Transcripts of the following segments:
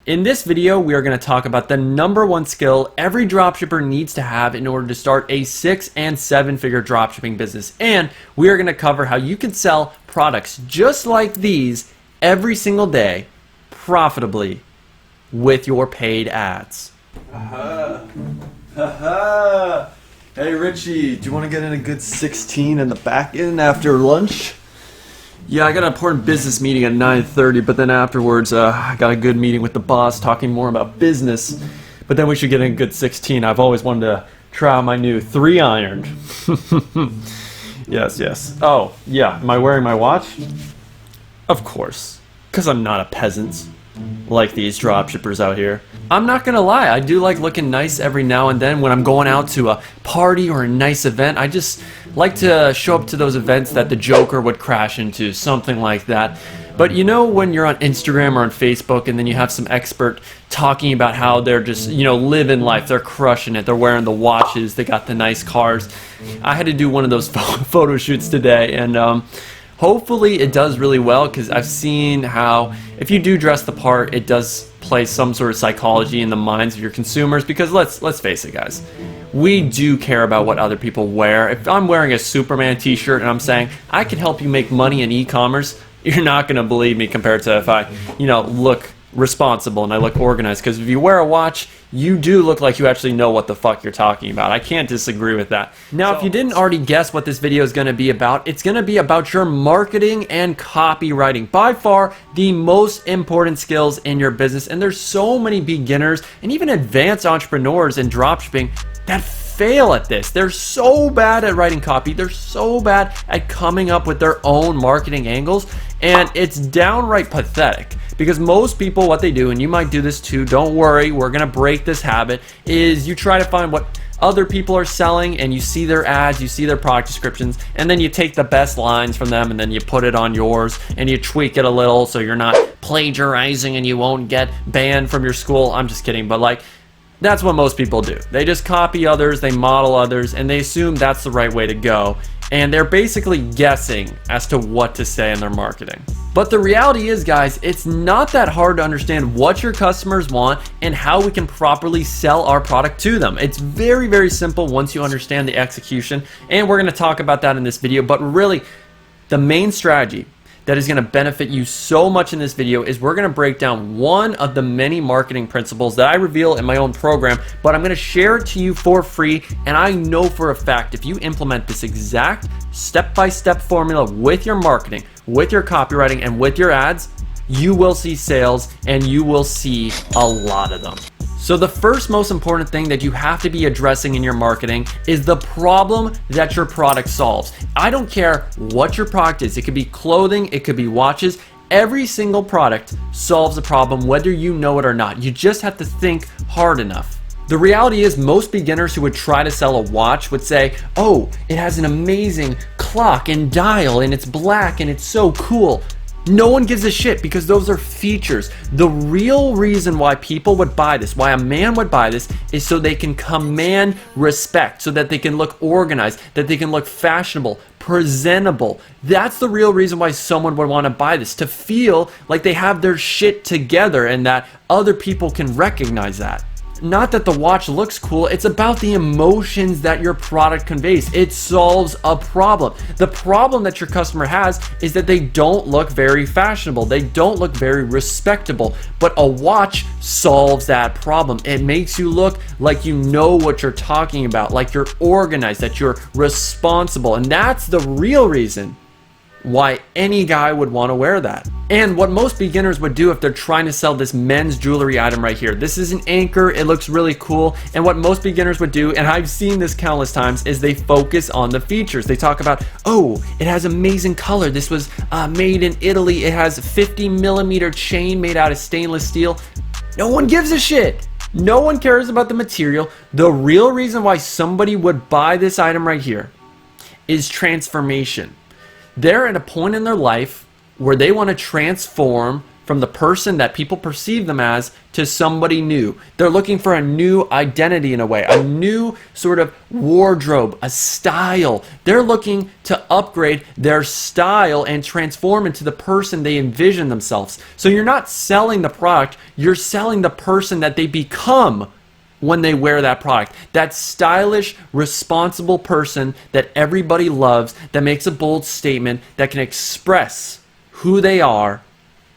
In this video, we are going to talk about the #1 skill every dropshipper needs to have in order to start a 6- and 7-figure dropshipping business. And we are going to cover how you can sell products just like these every single day profitably with your paid ads. Hey Richie, do you want to get in a good 16 in the back end after lunch? Yeah, I got an important business meeting at 9:30, but then afterwards I got a good meeting with the boss talking more about business. But then we should get in a good 16. I've always wanted to try out my new 3-iron. Yes. Oh, yeah, am I wearing my watch? Of course, because I'm not a peasant like these dropshippers out here. I'm not gonna lie, I do like looking nice every now and then when I'm going out to a party or a nice event. I just like to show up to those events that the Joker would crash into, something like that. But you know when you're on Instagram or on Facebook and then you have some expert talking about how they're just, living life, they're crushing it, they're wearing the watches, they got the nice cars. I had to do one of those photo shoots today, and hopefully it does really well, because I've seen how if you do dress the part, it does play some sort of psychology in the minds of your consumers. Because let's face it, guys, we do care about what other people wear. If I'm wearing a Superman t-shirt and I'm saying I can help you make money in e-commerce, you're not going to believe me compared to if I, look responsible and I look organized. Because if you wear a watch, you do look like you actually know what the fuck you're talking about. I can't disagree with that. Now, if you didn't already guess what this video is going to be about, it's going to be about your marketing and copywriting. By far the most important skills in your business. And there's so many beginners and even advanced entrepreneurs in dropshipping that fail at this. They're so bad at writing copy. They're so bad at coming up with their own marketing angles. And it's downright pathetic. Because most people, what they do, and you might do this too, don't worry, we're going to break this habit, is you try to find what other people are selling and you see their ads, you see their product descriptions, and then you take the best lines from them and then you put it on yours and you tweak it a little so you're not plagiarizing and you won't get banned from your school. I'm just kidding, but that's what most people do. They just copy others, they model others, and they assume that's the right way to go. And they're basically guessing as to what to say in their marketing. But the reality is, guys, it's not that hard to understand what your customers want and how we can properly sell our product to them. It's very, very simple once you understand the execution. And we're going to talk about that in this video. But really, the main strategy that is going to benefit you so much in this video is we're going to break down one of the many marketing principles that I reveal in my own program, but I'm going to share it to you for free. And I know for a fact if you implement this exact step-by-step formula with your marketing, with your copywriting, and with your ads, you will see sales, and you will see a lot of them. So the first most important thing that you have to be addressing in your marketing is the problem that your product solves. I don't care what your product is. It could be clothing, it could be watches. Every single product solves a problem, whether you know it or not. You just have to think hard enough. The reality is most beginners who would try to sell a watch would say, oh, it has an amazing clock and dial and it's black and it's so cool. No one gives a shit because those are features. The real reason why people would buy this, why a man would buy this, is so they can command respect, so that they can look organized, that they can look fashionable, presentable. That's the real reason why someone would want to buy this, to feel like they have their shit together and that other people can recognize that. Not that the watch looks cool, it's about the emotions that your product conveys. It solves a problem. The problem that your customer has is that they don't look very fashionable. They don't look very respectable. But a watch solves that problem. It makes you look like you know what you're talking about, like you're organized, that you're responsible. And that's the real reason why any guy would want to wear that. And what most beginners would do if they're trying to sell this men's jewelry item right here. This is an anchor, it looks really cool, and what most beginners would do, and I've seen this countless times, is they focus on the features. They talk about, oh, it has amazing color, this was made in Italy, it has a 50mm chain made out of stainless steel. No one gives a shit. No one cares about the material. The real reason why somebody would buy this item right here is transformation. They're at a point in their life where they want to transform from the person that people perceive them as to somebody new. They're looking for a new identity in a way, a new sort of wardrobe, a style. They're looking to upgrade their style and transform into the person they envision themselves. So you're not selling the product, you're selling the person that they become when they wear that product. That stylish, responsible person that everybody loves, that makes a bold statement, that can express who they are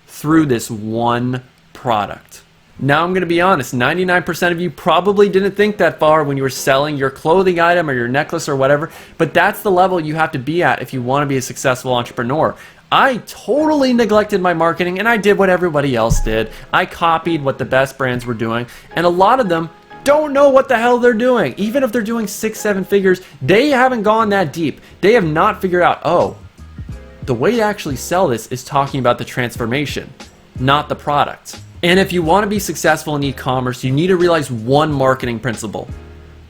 through this one product. Now I'm going to be honest, 99% of you probably didn't think that far when you were selling your clothing item or your necklace or whatever, but that's the level you have to be at if you want to be a successful entrepreneur. I totally neglected my marketing and I did what everybody else did. I copied what the best brands were doing, and a lot of them don't know what the hell they're doing. Even if they're doing 6-7 figures, they haven't gone that deep. They have not figured out, oh, the way to actually sell this is talking about the transformation, not the product. And if you want to be successful in e-commerce, you need to realize one marketing principle.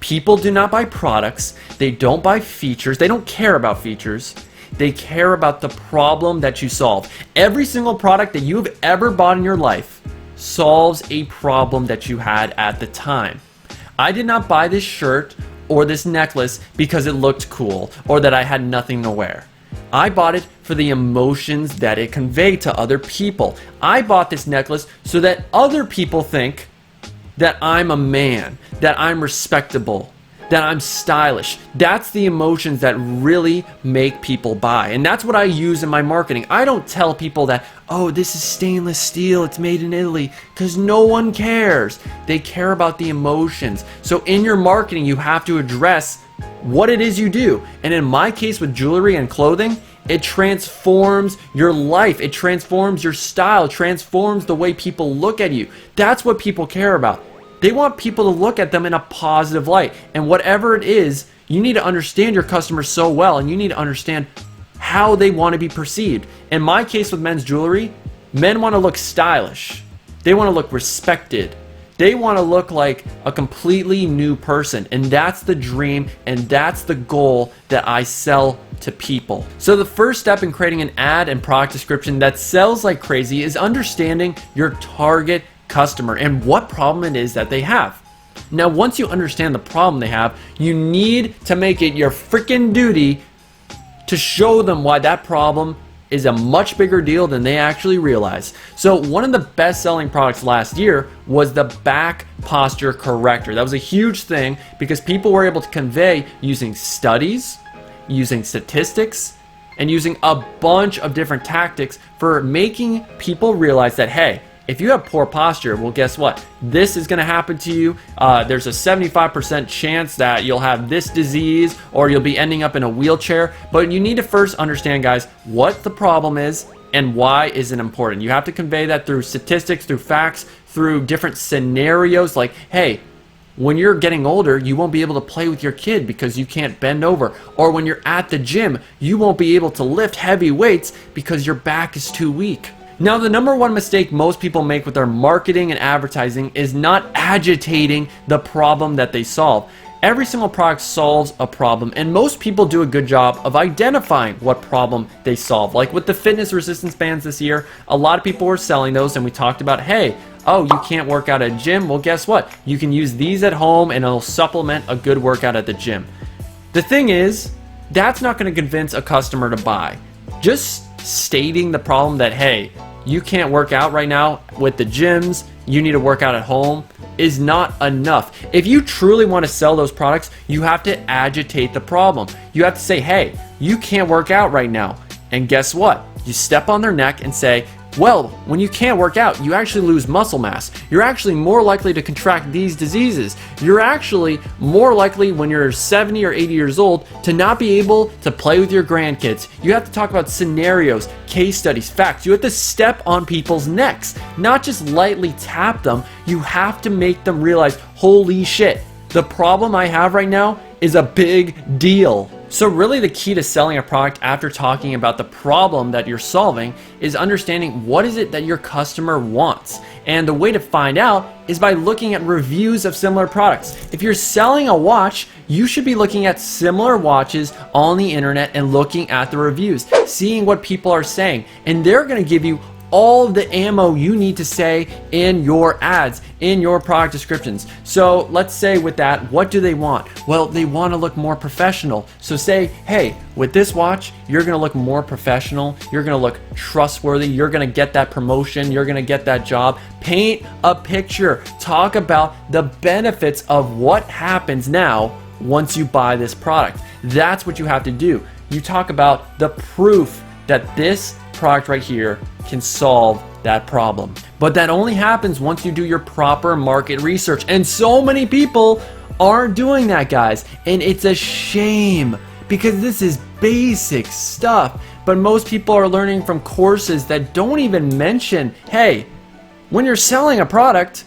People do not buy products. They don't buy features. They don't care about features. They care about the problem that you solve. Every single product that you've ever bought in your life solves a problem that you had at the time. I did not buy this shirt or this necklace because it looked cool or that I had nothing to wear. I bought it for the emotions that it conveyed to other people. I bought this necklace so that other people think that I'm a man, that I'm respectable, that I'm stylish. That's the emotions that really make people buy. And that's what I use in my marketing. I don't tell people that, oh, this is stainless steel, it's made in Italy, because no one cares. They care about the emotions. So in your marketing, you have to address what it is you do. And in my case with jewelry and clothing, it transforms your life. It transforms your style, transforms the way people look at you. That's what people care about. They want people to look at them in a positive light. And whatever it is, you need to understand your customers so well, and you need to understand how they want to be perceived. In my case with men's jewelry, men want to look stylish. They want to look respected. They want to look like a completely new person. And that's the dream, and that's the goal that I sell to people. So the first step in creating an ad and product description that sells like crazy is understanding your target customer and what problem it is that they have. Now, once you understand the problem they have, you need to make it your freaking duty to show them why that problem is a much bigger deal than they actually realize. So one of the best-selling products last year was the back posture corrector. That was a huge thing because people were able to convey using studies, using statistics, and using a bunch of different tactics for making people realize that, hey, if you have poor posture, well, guess what? This is going to happen to you. There's a 75% chance that you'll have this disease or you'll be ending up in a wheelchair. But you need to first understand, guys, what the problem is and why is it important. You have to convey that through statistics, through facts, through different scenarios like, hey, when you're getting older, you won't be able to play with your kid because you can't bend over. Or when you're at the gym, you won't be able to lift heavy weights because your back is too weak. Now, the number one mistake most people make with their marketing and advertising is not agitating the problem that they solve. Every single product solves a problem, and most people do a good job of identifying what problem they solve. Like with the fitness resistance bands this year, a lot of people were selling those, and we talked about, hey, oh, you can't work out at a gym? Well, guess what? You can use these at home, and it'll supplement a good workout at the gym. The thing is, that's not going to convince a customer to buy. Just stating the problem that, hey, you can't work out right now with the gyms, you need to work out at home, is not enough. If you truly want to sell those products, you have to agitate the problem. You have to say, hey, you can't work out right now. And guess what? You step on their neck and say, well, when you can't work out, you actually lose muscle mass. You're actually more likely to contract these diseases. You're actually more likely when you're 70 or 80 years old to not be able to play with your grandkids. You have to talk about scenarios, case studies, facts. You have to step on people's necks, not just lightly tap them. You have to make them realize, holy shit, the problem I have right now is a big deal. So really the key to selling a product after talking about the problem that you're solving is understanding what is it that your customer wants. And the way to find out is by looking at reviews of similar products. If you're selling a watch, you should be looking at similar watches on the internet and looking at the reviews, seeing what people are saying. And they're going to give you all of the ammo you need to say in your ads, in your product descriptions. So let's say with that, what do they want? Well, they want to look more professional. So say, hey, with this watch, you're going to look more professional. You're going to look trustworthy. You're going to get that promotion. You're going to get that job. Paint a picture. Talk about the benefits of what happens now once you buy this product. That's what you have to do. You talk about the proof that this product right here can solve that problem. But that only happens once you do your proper market research. And so many people aren't doing that, guys. And it's a shame because this is basic stuff. But most people are learning from courses that don't even mention, hey, when you're selling a product,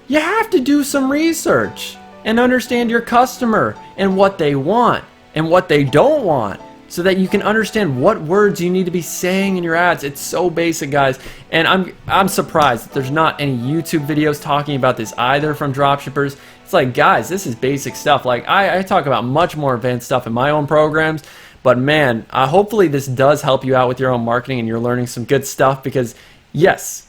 you have to do some research and understand your customer and what they want and what they don't want, so that you can understand what words you need to be saying in your ads. It's so basic, guys. And I'm surprised that there's not any YouTube videos talking about this either from dropshippers. It's like, guys, this is basic stuff. Like I talk about much more advanced stuff in my own programs, but man, hopefully this does help you out with your own marketing and you're learning some good stuff, because yes,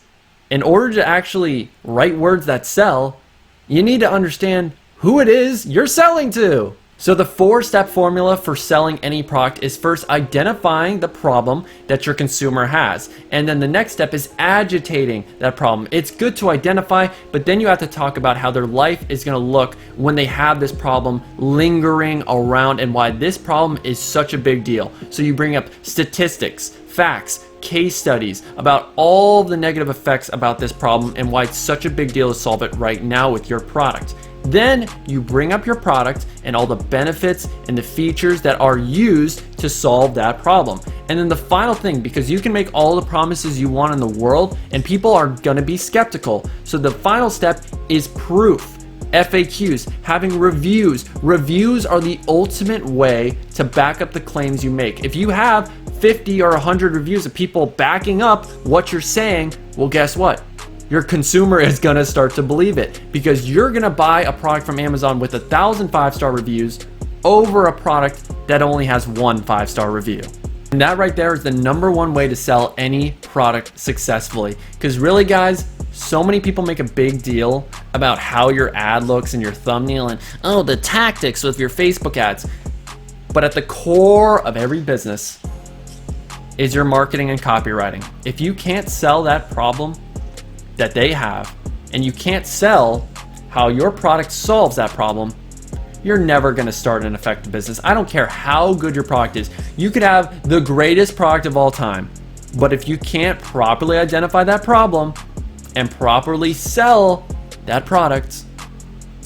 in order to actually write words that sell, you need to understand who it is you're selling to. So the 4-step formula for selling any product is first identifying the problem that your consumer has. And then the next step is agitating that problem. It's good to identify, but then you have to talk about how their life is going to look when they have this problem lingering around and why this problem is such a big deal. So you bring up statistics, facts, case studies about all the negative effects about this problem and why it's such a big deal to solve it right now with your product. Then you bring up your product and all the benefits and the features that are used to solve that problem. And then the final thing, because you can make all the promises you want in the world and people are going to be skeptical. So the final step is proof. FAQs, having reviews. Reviews are the ultimate way to back up the claims you make. If you have 50 or 100 reviews of people backing up what you're saying, well, guess what? Your consumer is gonna start to believe it, because you're gonna buy a product from Amazon with 1,000 5-star reviews over a product that only has 1 5-star review. And that right there is the #1 way to sell any product successfully. Because really, guys, so many people make a big deal about how your ad looks and your thumbnail and, oh, the tactics with your Facebook ads. But at the core of every business is your marketing and copywriting. If you can't sell that problem that they have, and you can't sell how your product solves that problem, you're never going to start an effective business. I don't care how good your product is. You could have the greatest product of all time, but if you can't properly identify that problem and properly sell that product,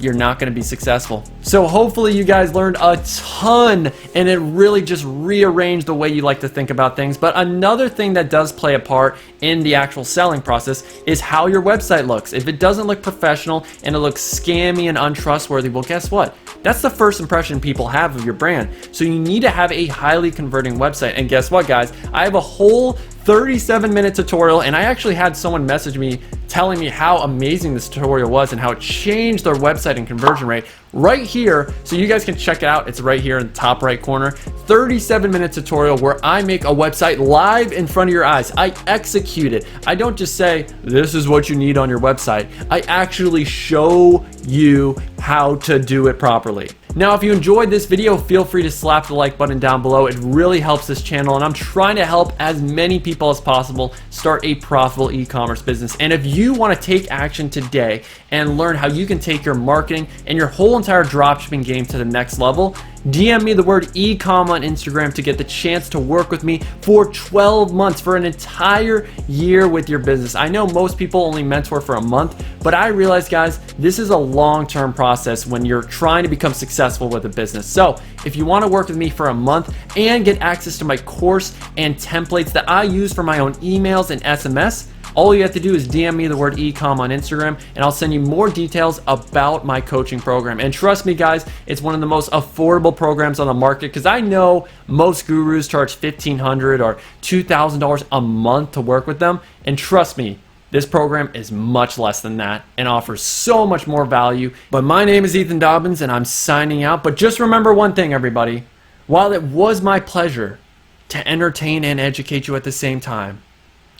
you're not going to be successful. So hopefully you guys learned a ton and it really just rearranged the way you like to think about things. But another thing that does play a part in the actual selling process is how your website looks. If it doesn't look professional and it looks scammy and untrustworthy, well, guess what? That's the first impression people have of your brand. So you need to have a highly converting website. And guess what, guys? I have a whole 37-minute tutorial, and I actually had someone message me telling me how amazing this tutorial was and how it changed their website and conversion rate right here. So you guys can check it out. It's right here in the top right corner. 37-minute tutorial where I make a website live in front of your eyes. I execute it. I don't just say, this is what you need on your website. I actually show you how to do it properly. Now, if you enjoyed this video, feel free to slap the like button down below. It really helps this channel, and I'm trying to help as many people as possible start a profitable e-commerce business. And if you want to take action today and learn how you can take your marketing and your whole entire dropshipping game to the next level, DM me the word ecom on Instagram to get the chance to work with me for 12 months, for an entire year with your business. I know most people only mentor for a month, but I realize, guys, this is a long-term process when you're trying to become successful with a business. So if you want to work with me for a month and get access to my course and templates that I use for my own emails and SMS, all you have to do is DM me the word ecom on Instagram, and I'll send you more details about my coaching program. And trust me, guys, it's one of the most affordable programs on the market, because I know most gurus charge $1,500 or $2,000 a month to work with them. And trust me, this program is much less than that and offers so much more value. But my name is Ethan Dobbins, and I'm signing out. But just remember one thing, everybody. While it was my pleasure to entertain and educate you at the same time,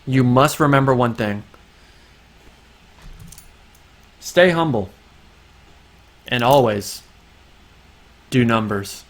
You must remember one thing. Stay humble. And always do numbers.